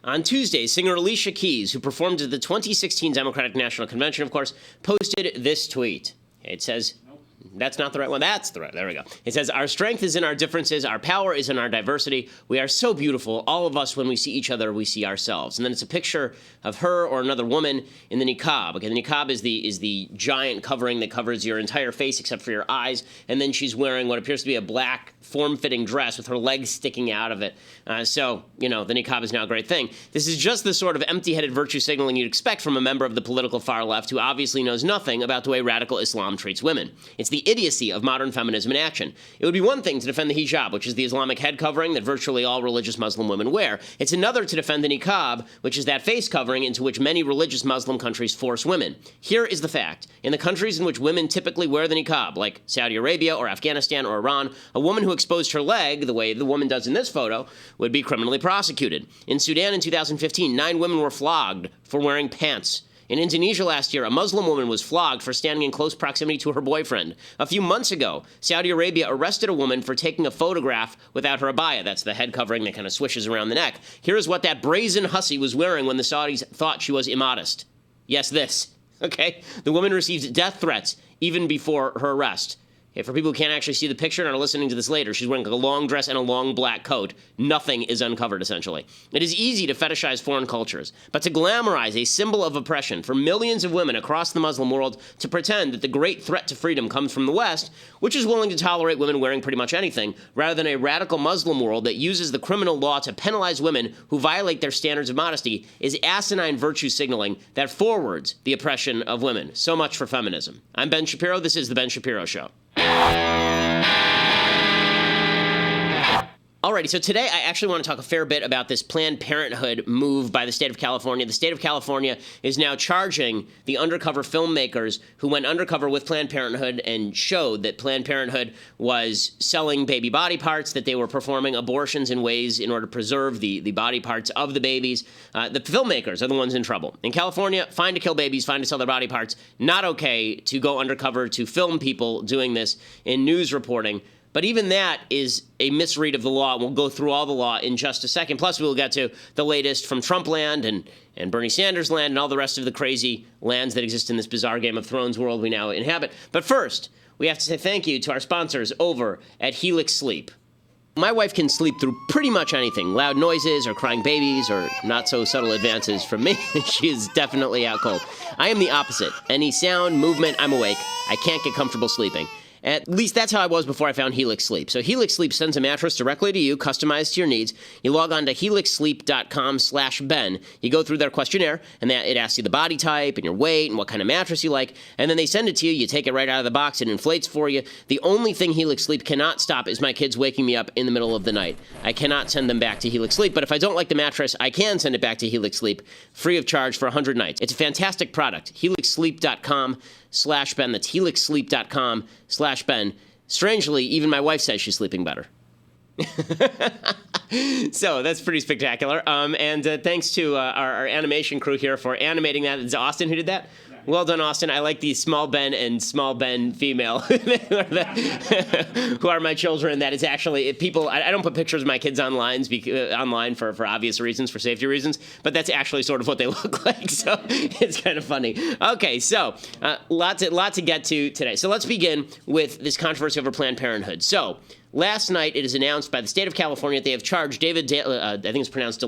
On Tuesday, singer Alicia Keys, who performed at the 2016 Democratic National Convention, of course, posted this tweet. It says, that's not the right one. That's the right. There we go. It says, our strength is in our differences. Our power is in our diversity. We are so beautiful. All of us, when we see each other, we see ourselves. And then it's a picture of her or another woman in the niqab. Okay, the niqab is the giant covering that covers your entire face except for your eyes. And then she's wearing what appears to be a black form-fitting dress with her legs sticking out of it. So, the niqab is now a great thing. This is just the sort of empty-headed virtue signaling you'd expect from a member of the political far left who obviously knows nothing about the way radical Islam treats women. It's the idiocy of modern feminism in action. It would be one thing to defend the hijab, which is the Islamic head covering that virtually all religious Muslim women wear. It's another to defend the niqab, which is that face covering into which many religious Muslim countries force women. Here is the fact. In the countries in which women typically wear the niqab, like Saudi Arabia or Afghanistan or Iran, a woman who exposed her leg, the way the woman does in this photo, would be criminally prosecuted. In Sudan in 2015, 9 women were flogged for wearing pants. In Indonesia last year, a Muslim woman was flogged for standing in close proximity to her boyfriend. A few months ago, Saudi Arabia arrested a woman for taking a photograph without her abaya. That's the head covering that kind of swishes around the neck. Here is what that brazen hussy was wearing when the Saudis thought she was immodest. Yes, this. Okay? The woman received death threats even before her arrest. Okay, for people who can't actually see the picture and are listening to this later, she's wearing a long dress and a long black coat. Nothing is uncovered, essentially. It is easy to fetishize foreign cultures, but to glamorize a symbol of oppression for millions of women across the Muslim world, to pretend that the great threat to freedom comes from the West, which is willing to tolerate women wearing pretty much anything, rather than a radical Muslim world that uses the criminal law to penalize women who violate their standards of modesty, is asinine virtue signaling that forwards the oppression of women. So much for feminism. I'm Ben Shapiro. This is The Ben Shapiro Show. Alrighty, so today I actually want to talk a fair bit about this Planned Parenthood move by the state of California. The state of California is now charging the undercover filmmakers who went undercover with Planned Parenthood and showed that Planned Parenthood was selling baby body parts, that they were performing abortions in ways in order to preserve the body parts of the babies. The filmmakers are the ones in trouble. In California, fine to kill babies, fine to sell their body parts. Not okay to go undercover to film people doing this in news reporting. But even that is a misread of the law. We'll go through all the law in just a second. Plus, we'll get to the latest from Trump land and Bernie Sanders land and all the rest of the crazy lands that exist in this bizarre Game of Thrones world we now inhabit. But first, we have to say thank you to our sponsors over at Helix Sleep. My wife can sleep through pretty much anything. Loud noises or crying babies or not so subtle advances from me. She is definitely out cold. I am the opposite. Any sound, movement, I'm awake. I can't get comfortable sleeping. At least that's how I was before I found Helix Sleep. So Helix Sleep sends a mattress directly to you, customized to your needs. You log on to helixsleep.com/Ben. You go through their questionnaire, and it asks you the body type and your weight and what kind of mattress you like. And then they send it to you. You take it right out of the box. It inflates for you. The only thing Helix Sleep cannot stop is my kids waking me up in the middle of the night. I cannot send them back to Helix Sleep. But if I don't like the mattress, I can send it back to Helix Sleep free of charge for 100 nights. It's a fantastic product. helixsleep.com/Ben. That's helixsleep.com/Ben. Strangely, even my wife says she's sleeping better. So that's pretty spectacular. And thanks to our animation crew here for animating that. It's Austin who did that? Yeah. Well done, Austin. I like the small Ben and small Ben female who are my children. That is actually people. I don't put pictures of my kids online for obvious reasons, for safety reasons. But that's actually sort of what they look like. So it's kind of funny. Okay, so lot to get to today. So let's begin with this controversy over Planned Parenthood. So last night, it is announced by the state of California that they have charged David, I think it's pronounced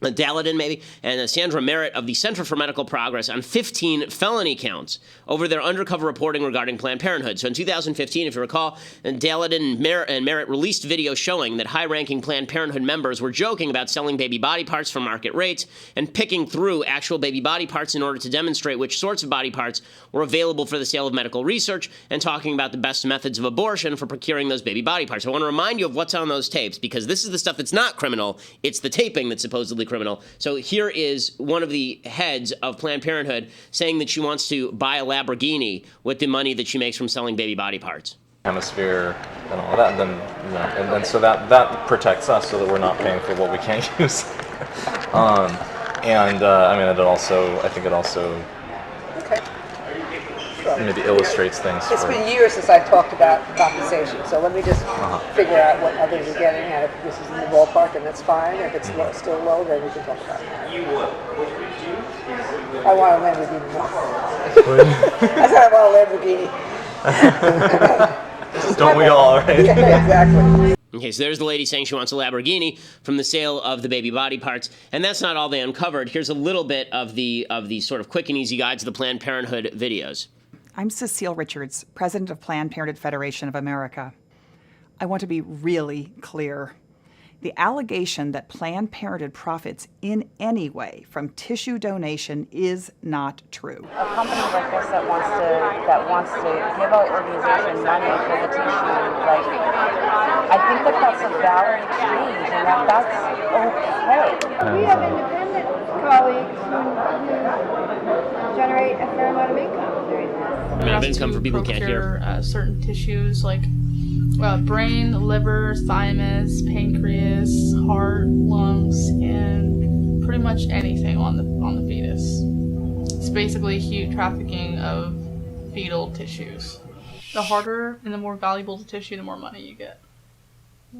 Daladin maybe, and Sandra Merritt of the Center for Medical Progress on 15 felony counts over their undercover reporting regarding Planned Parenthood. So in 2015, if you recall, Daladin and Merritt released video showing that high-ranking Planned Parenthood members were joking about selling baby body parts for market rates and picking through actual baby body parts in order to demonstrate which sorts of body parts were available for the sale of medical research and talking about the best methods of abortion for procuring those baby body parts. I want to remind you of what's on those tapes because this is the stuff that's not criminal. It's the taping that's supposedly criminal. So here is one of the heads of Planned Parenthood saying that she wants to buy a Lamborghini with the money that she makes from selling baby body parts. Hemisphere and all that, then and then so that protects us so that we're not paying for what we can't use. I mean, I think it also. Okay. maybe illustrates things. It's been years since I've talked about compensation, so let me just figure out what others are getting, and if this is in the ballpark, and that's fine. If it's still low, then we can talk about it. I want a Lamborghini. I said I want a Lamborghini. Don't we all, right? Yeah, exactly. Okay, so there's the lady saying she wants a Lamborghini from the sale of the baby body parts, and that's not all they uncovered. Here's a little bit of the sort of quick and easy guide to the Planned Parenthood videos. I'm Cecile Richards, president of Planned Parenthood Federation of America. I want to be really clear. The allegation that Planned Parenthood profits in any way from tissue donation is not true. A company like this that wants to give our organization money for the tissue, like, I think that's a valid exchange, and that's okay. We have independent colleagues who generate a fair amount of income doing this. Amount of income for people who can't hear. Certain tissues like brain, liver, thymus, pancreas, heart, lungs, and pretty much anything on the fetus. It's basically huge trafficking of fetal tissues. The harder and the more valuable the tissue, the more money you get.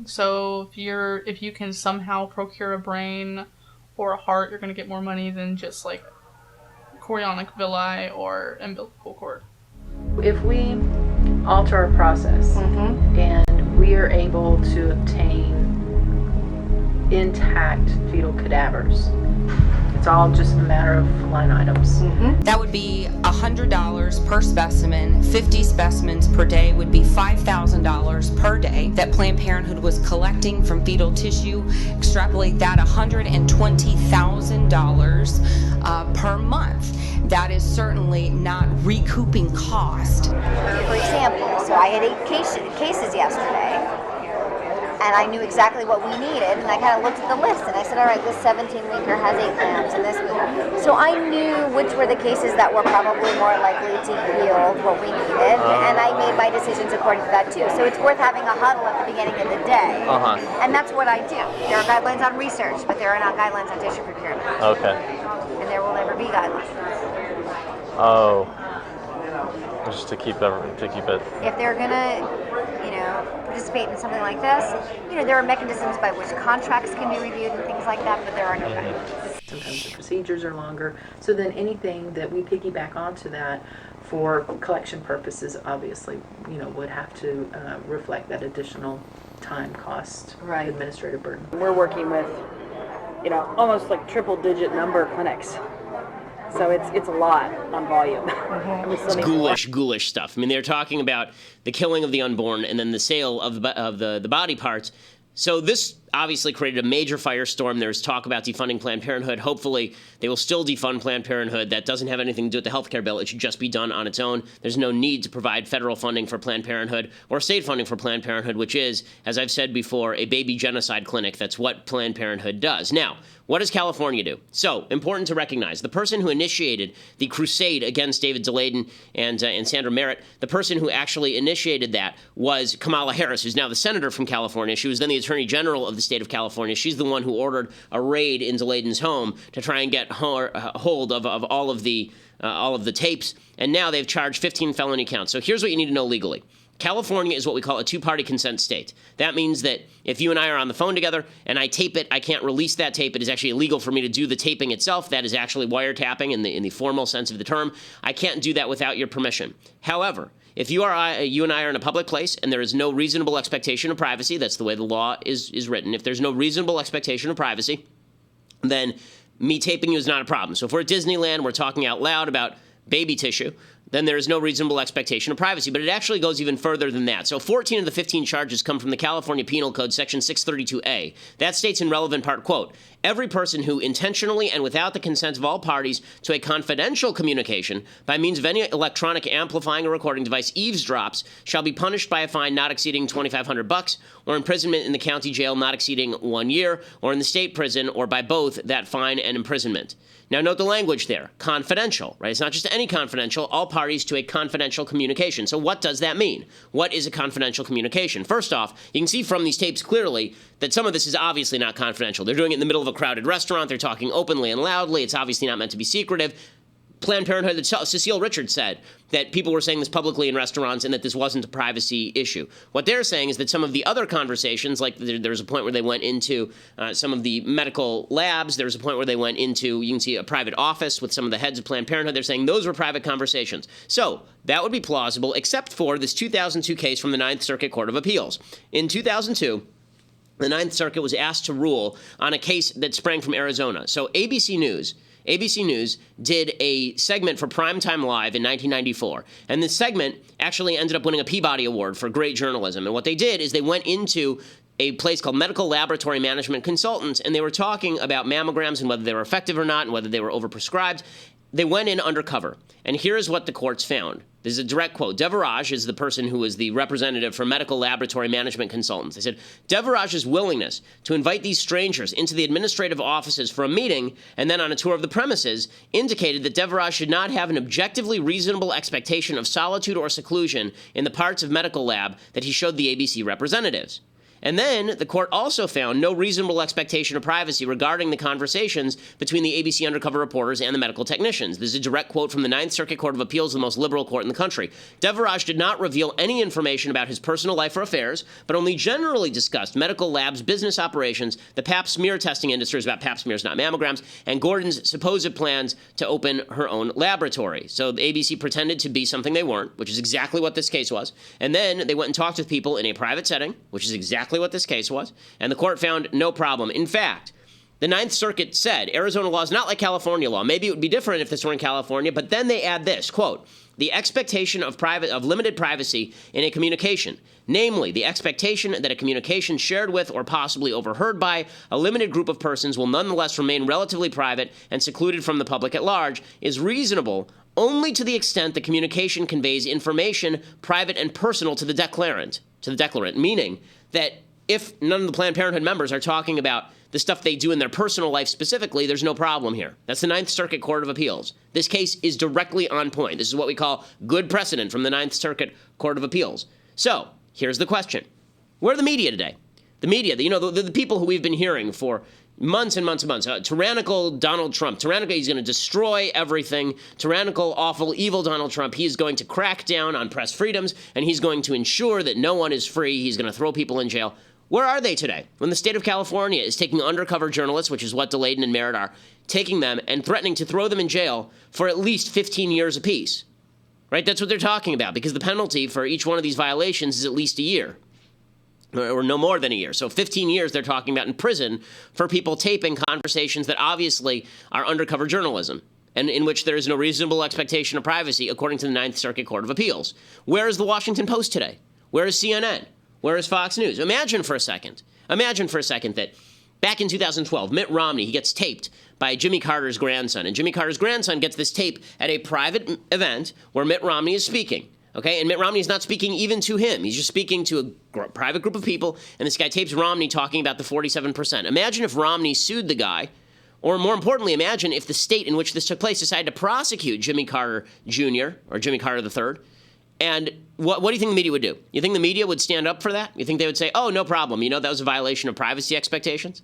So if you can somehow procure a brain or a heart, you're going to get more money than just like chorionic villi or umbilical cord. If we alter our process and we are able to obtain intact fetal cadavers, it's all just a matter of line items. That would be $100 per specimen. 50 specimens per day would be $5,000 per day that Planned Parenthood was collecting from fetal tissue. Extrapolate that, $120,000 per month. That is certainly not recouping cost. For example, so I had 8 cases yesterday, and I knew exactly what we needed, and I kind of looked at the list, and I said, all right, this 17-weeker has 8 lambs, and this. So I knew which were the cases that were probably more likely to yield what we needed, and I made my decisions according to that too. So it's worth having a huddle at the beginning of the day, and that's what I do. There are guidelines on research, but there are not guidelines on tissue procurement. Okay. And there will never be guidelines. Oh. Just to keep it. If they're gonna, participate in something like this, there are mechanisms by which contracts can be reviewed and things like that, but there are no guidelines. Sometimes the procedures are longer, so then anything that we piggyback onto that for collection purposes, obviously, would have to reflect that additional time cost, administrative burden. We're working with, almost like triple-digit number of clinics. So it's a lot on volume. It's ghoulish stuff. I mean, they're talking about the killing of the unborn and then the sale of the body parts. So this obviously created a major firestorm. There's talk about defunding Planned Parenthood. Hopefully, they will still defund Planned Parenthood. That doesn't have anything to do with the healthcare bill. It should just be done on its own. There's no need to provide federal funding for Planned Parenthood or state funding for Planned Parenthood, which is, as I've said before, a baby genocide clinic. That's what Planned Parenthood does. Now, what does California do? So, important to recognize, the person who initiated the crusade against David Daleiden and Sandra Merritt, the person who actually initiated that was Kamala Harris, who's now the senator from California. She was then the attorney general of the state of California. She's the one who ordered a raid in Daleiden's home to try and get hold of all of the tapes. And now they've charged 15 felony counts. So here's what you need to know legally. California is what we call a two-party consent state. That means that if you and I are on the phone together and I tape it, I can't release that tape. It is actually illegal for me to do the taping itself. That is actually wiretapping in the formal sense of the term. I can't do that without your permission. However, if you and I are in a public place and there is no reasonable expectation of privacy, that's the way the law is written. If there's no reasonable expectation of privacy, then me taping you is not a problem. So if we're at Disneyland, we're talking out loud about baby tissue, then there is no reasonable expectation of privacy. But it actually goes even further than that. So 14 of the 15 charges come from the California Penal Code, Section 632A. That states in relevant part, quote, every person who intentionally and without the consent of all parties to a confidential communication by means of any electronic amplifying or recording device eavesdrops shall be punished by a fine not exceeding $2,500 or imprisonment in the county jail not exceeding 1 year or in the state prison or by both that fine and imprisonment. Now, note the language there. Confidential, right? It's not just any confidential, all parties to a confidential communication. So what does that mean? What is a confidential communication? First off, you can see from these tapes clearly that some of this is obviously not confidential. They're doing it in the middle of a crowded restaurant. They're talking openly and loudly. It's obviously not meant to be secretive. Planned Parenthood, Cecile Richards said that people were saying this publicly in restaurants and that this wasn't a privacy issue. What they're saying is that some of the other conversations, like there's a point where they went into some of the medical labs, there's a point where they went into, you can see a private office with some of the heads of Planned Parenthood, they're saying those were private conversations. So that would be plausible, except for this 2002 case from the Ninth Circuit Court of Appeals. In 2002, the Ninth Circuit was asked to rule on a case that sprang from Arizona. So ABC News did a segment for Primetime Live in 1994. And this segment actually ended up winning a Peabody Award for great journalism. And what they did is they went into a place called Medical Laboratory Management Consultants, and they were talking about mammograms and whether they were effective or not and whether they were overprescribed. They went in undercover. And here's what the courts found. This is a direct quote. Devaraj is the person who was the representative for Medical Laboratory Management Consultants. They said, Devaraj's willingness to invite these strangers into the administrative offices for a meeting and then on a tour of the premises indicated that Devaraj should not have an objectively reasonable expectation of solitude or seclusion in the parts of medical lab that he showed the ABC representatives. And then the court also found no reasonable expectation of privacy regarding the conversations between the ABC undercover reporters and the medical technicians. This is a direct quote from the Ninth Circuit Court of Appeals, the most liberal court in the country. Devaraj did not reveal any information about his personal life or affairs, but only generally discussed medical labs' business operations, the pap smear testing industry, is about pap smears, not mammograms, and Gordon's supposed plans to open her own laboratory. So the ABC pretended to be something they weren't, which is exactly what this case was. And then they went and talked with people in a private setting, which is exactly what this case was, and the court found no problem. In fact, the Ninth Circuit said Arizona law is not like California law. Maybe it would be different if this were in California, but then they add this, quote, the expectation of limited privacy in a communication, namely the expectation that a communication shared with or possibly overheard by a limited group of persons will nonetheless remain relatively private and secluded from the public at large, is reasonable only to the extent the communication conveys information private and personal to the declarant, meaning that if none of the Planned Parenthood members are talking about the stuff they do in their personal life specifically, there's no problem here. That's the Ninth Circuit Court of Appeals. This case is directly on point. This is what we call good precedent from the Ninth Circuit Court of Appeals. So here's the question. Where are the media today? The media, the people who we've been hearing for months and months and months. Tyrannical Donald Trump. Tyrannical, he's going to destroy everything. Tyrannical, awful, evil Donald Trump. He is going to crack down on press freedoms, and he's going to ensure that no one is free. He's going to throw people in jail. Where are they today? When the state of California is taking undercover journalists, which is what DeLayden and Merritt are, taking them and threatening to throw them in jail for at least 15 years apiece. Right? That's what they're talking about, because the penalty for each one of these violations is at least a year. Or no more than a year. So 15 years they're talking about in prison for people taping conversations that obviously are undercover journalism, and in which there is no reasonable expectation of privacy, according to the Ninth Circuit Court of Appeals. Where is the Washington Post today? Where is CNN? Where is Fox News? Imagine for a second that back in 2012, Mitt Romney, he gets taped by Jimmy Carter's grandson, and Jimmy Carter's grandson gets this tape at a private event where Mitt Romney is speaking. Okay, and Mitt Romney is not speaking even to him. He's just speaking to a private group of people, and this guy tapes Romney talking about the 47%. Imagine if Romney sued the guy, or more importantly, imagine if the state in which this took place decided to prosecute Jimmy Carter Jr. or Jimmy Carter III. And what do you think the media would do? You think the media would stand up for that? You think they would say, oh, no problem, that was a violation of privacy expectations?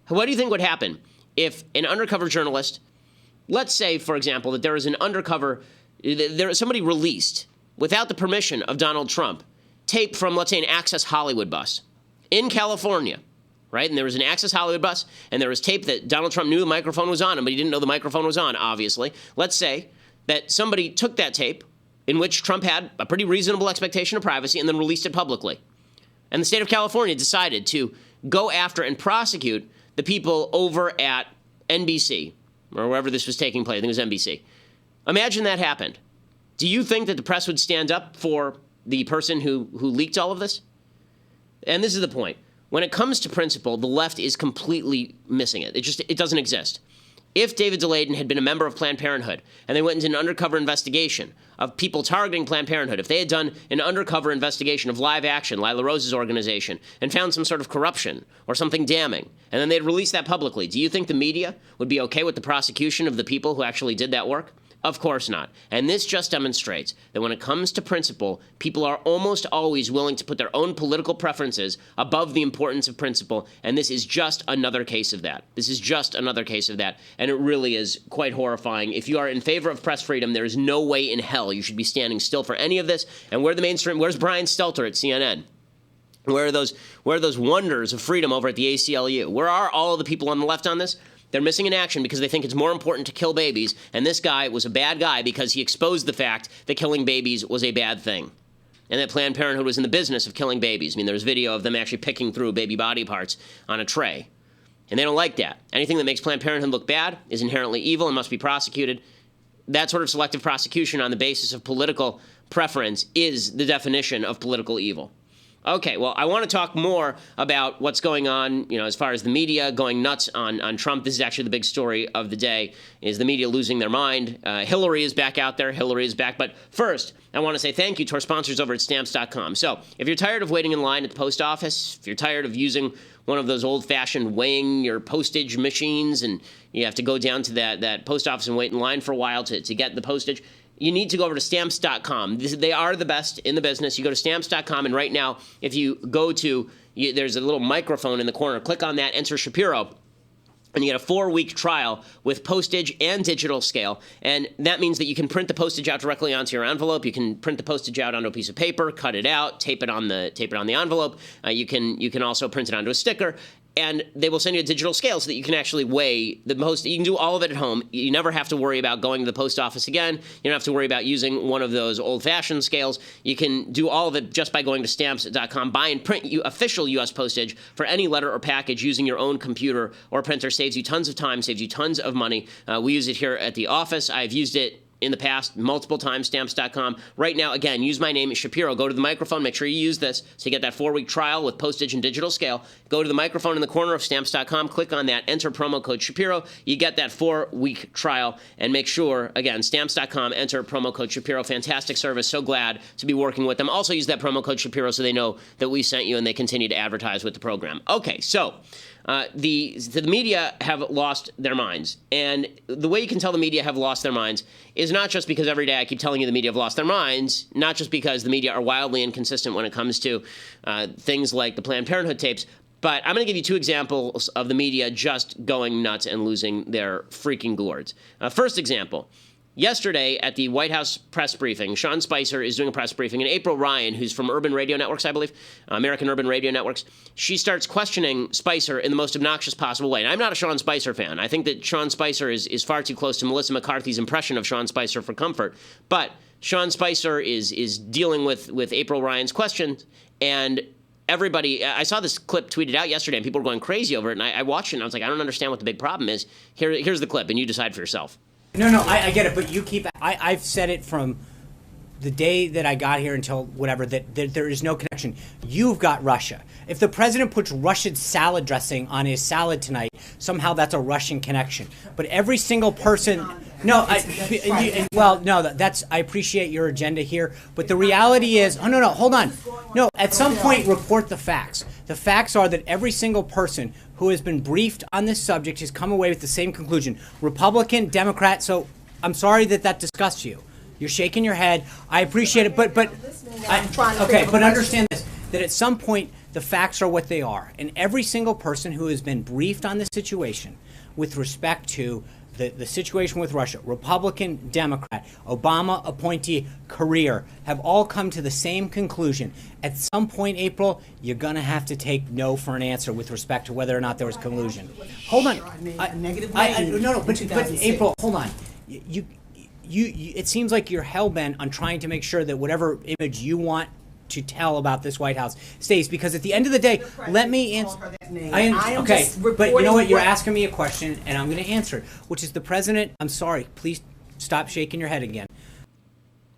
What do you think would happen if an undercover journalist, let's say, for example, that there is somebody released without the permission of Donald Trump, tape from, let's say, an Access Hollywood bus in California, right? And there was an Access Hollywood bus, and there was tape that Donald Trump knew the microphone was on, but he didn't know the microphone was on, obviously. Let's say that somebody took that tape, in which Trump had a pretty reasonable expectation of privacy, and then released it publicly. And the state of California decided to go after and prosecute the people over at NBC, or wherever this was taking place. I think it was NBC. Imagine that happened. Do you think that the press would stand up for the person who leaked all of this? And this is the point. When it comes to principle, the left is completely missing it. It doesn't exist. If David DeLayden had been a member of Planned Parenthood and they went into an undercover investigation of people targeting Planned Parenthood, if they had done an undercover investigation of Live Action, Lila Rose's organization, and found some sort of corruption or something damning, and then they'd release that publicly, do you think the media would be okay with the prosecution of the people who actually did that work? Of course not. And this just demonstrates that when it comes to principle, people are almost always willing to put their own political preferences above the importance of principle, and this is just another case of that. This is just another case of that, and it really is quite horrifying. If you are in favor of press freedom, there is no way in hell you should be standing still for any of this. And where's Brian Stelter at CNN? Where are those wonders of freedom over at the ACLU? Where are all of the people on the left on this? They're missing in action because they think it's more important to kill babies, and this guy was a bad guy because he exposed the fact that killing babies was a bad thing, and that Planned Parenthood was in the business of killing babies. I mean, there's video of them actually picking through baby body parts on a tray, and they don't like that. Anything that makes Planned Parenthood look bad is inherently evil and must be prosecuted. That sort of selective prosecution on the basis of political preference is the definition of political evil. Okay, well, I want to talk more about what's going on, as far as the media going nuts on Trump. This is actually the big story of the day, is the media losing their mind. Hillary is back out there. Hillary is back. But first, I want to say thank you to our sponsors over at Stamps.com. So if you're tired of waiting in line at the post office, if you're tired of using one of those old-fashioned weighing your postage machines and you have to go down to that post office and wait in line for a while to get the postage, you need to go over to Stamps.com. They are the best in the business. You go to Stamps.com, and right now, if you go to, there's a little microphone in the corner. Click on that, enter Shapiro, and you get a 4-week trial with postage and digital scale. And that means that you can print the postage out directly onto your envelope. You can print the postage out onto a piece of paper, cut it out, tape it on the envelope. You can also print it onto a sticker. And they will send you a digital scale so that you can actually weigh the most. You can do all of it at home. You never have to worry about going to the post office again. You don't have to worry about using one of those old-fashioned scales. You can do all of it just by going to Stamps.com. Buy and print official U.S. postage for any letter or package using your own computer or printer. Saves you tons of time, saves you tons of money. We use it here at the office. I've used it in the past multiple times, Stamps.com. Right now, again, use my name, Shapiro. Go to the microphone. Make sure you use this so you get that 4-week trial with postage and digital scale. Go to the microphone in the corner of Stamps.com. Click on that. Enter promo code Shapiro. You get that 4-week trial. And make sure, again, Stamps.com, enter promo code Shapiro. Fantastic service. So glad to be working with them. Also use that promo code Shapiro so they know that we sent you and they continue to advertise with the program. Okay, so the media have lost their minds. And the way you can tell the media have lost their minds is not just because every day I keep telling you the media have lost their minds, not just because the media are wildly inconsistent when it comes to things like the Planned Parenthood tapes, but I'm going to give you 2 examples of the media just going nuts and losing their freaking gourds. First example. Yesterday at the White House press briefing, Sean Spicer is doing a press briefing, and April Ryan, who's from Urban Radio Networks, I believe, American Urban Radio Networks, she starts questioning Spicer in the most obnoxious possible way. And I'm not a Sean Spicer fan. I think that Sean Spicer is far too close to Melissa McCarthy's impression of Sean Spicer for comfort. But Sean Spicer is dealing with April Ryan's questions, and everybody, I saw this clip tweeted out yesterday, and people were going crazy over it, and I watched it, and I was like, I don't understand what the big problem is. Here's the clip, and you decide for yourself. No, I get it, but you keep. I've said it from the day that I got here until whatever, that there is no connection. You've got Russia. If the president puts Russian salad dressing on his salad tonight, somehow that's a Russian connection. But every single person. No, that's. I appreciate your agenda here, but the reality is, no, hold on. No, at some point, report the facts. The facts are that every single person who has been briefed on this subject has come away with the same conclusion. Republican, Democrat. So I'm sorry that disgusts you. You're shaking your head. I appreciate it, but understand this: that at some point the facts are what they are, and every single person who has been briefed on this situation, with respect to the situation with Russia, Republican, Democrat, Obama appointee, career, have all come to the same conclusion. At some point, April, you're going to have to take no for an answer with respect to whether or not there was collusion. Hold on. But April, hold on. You, it seems like you're hell-bent on trying to make sure that whatever image you want to tell about this White House stays, because at the end of the day, let me answer. Okay, but you know what? You're asking me a question, and I'm going to answer it, which is the president. I'm sorry. Please stop shaking your head again.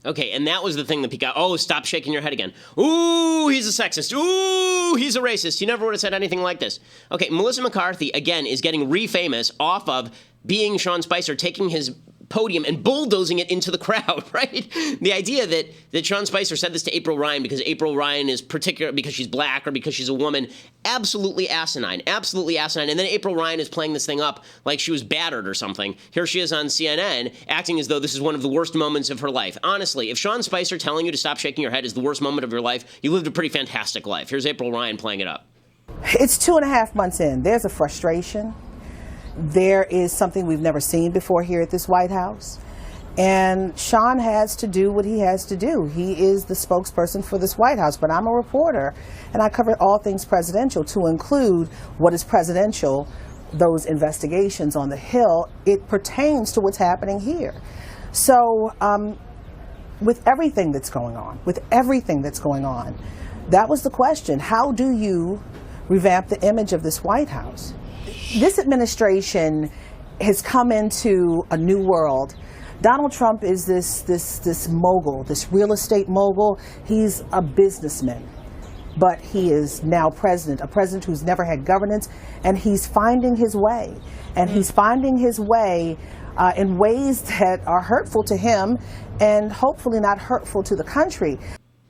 Okay, and that was the thing that got. Oh, stop shaking your head again. Ooh, he's a sexist. Ooh, he's a racist. You never would have said anything like this. Okay, Melissa McCarthy, again, is getting re-famous off of being Sean Spicer, taking his podium and bulldozing it into the crowd, right? The idea that Sean Spicer said this to April Ryan because April Ryan is particular because she's black or because she's a woman, absolutely asinine, absolutely asinine. And then April Ryan is playing this thing up like she was battered or something. Here she is on CNN acting as though this is one of the worst moments of her life. Honestly, if Sean Spicer telling you to stop shaking your head is the worst moment of your life, you lived a pretty fantastic life. Here's April Ryan playing it up. It's 2.5 months in. There's a frustration. There is something we've never seen before here at this White House. And Sean has to do what he has to do. He is the spokesperson for this White House, but I'm a reporter, and I cover all things presidential, to include what is presidential, those investigations on the Hill. It pertains to what's happening here. So with everything that's going on, that was the question. How do you revamp the image of this White House? This administration has come into a new world. Donald Trump is this mogul, this real estate mogul. He's a businessman, but he is now president, a president who's never had governance, and he's finding his way. And he's finding his way in ways that are hurtful to him and hopefully not hurtful to the country.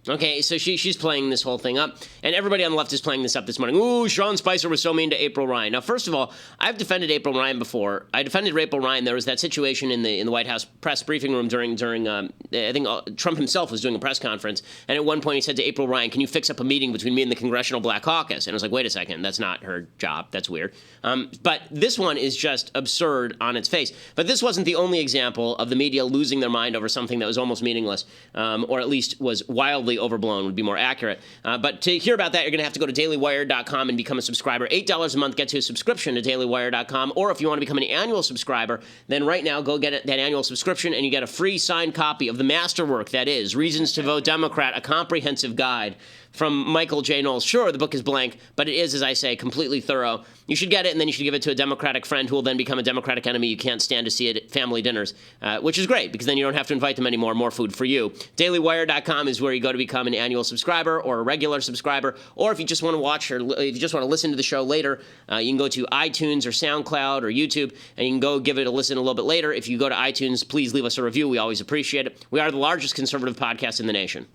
Okay, so she's playing this whole thing up, and everybody on the left is playing this up this morning. Ooh, Sean Spicer was so mean to April Ryan. Now, first of all, I've defended April Ryan before. I defended April Ryan. There was that situation in the White House press briefing room during I think Trump himself was doing a press conference, and at one point he said to April Ryan, "Can you fix up a meeting between me and the Congressional Black Caucus?" And I was like, wait a second, that's not her job. That's weird. But this one is just absurd on its face. But this wasn't the only example of the media losing their mind over something that was almost meaningless, or at least was wildly overblown, would be more accurate. But to hear about that, you're going to have to go to dailywire.com and become a subscriber. $8 a month gets you a subscription to dailywire.com. Or if you want to become an annual subscriber, then right now go get that annual subscription and you get a free signed copy of the masterwork that is Reasons to Vote Democrat, a comprehensive guide from Michael J. Knowles. Sure, the book is blank, but it is, as I say, completely thorough. You should get it, and then you should give it to a Democratic friend who will then become a Democratic enemy you can't stand to see at family dinners, which is great, because then you don't have to invite them anymore. More food for you. DailyWire.com is where you go to become an annual subscriber or a regular subscriber, or if you just want to watch or if you just want to listen to the show later, you can go to iTunes or SoundCloud or YouTube, and you can go give it a listen a little bit later. If you go to iTunes, please leave us a review. We always appreciate it. We are the largest conservative podcast in the nation.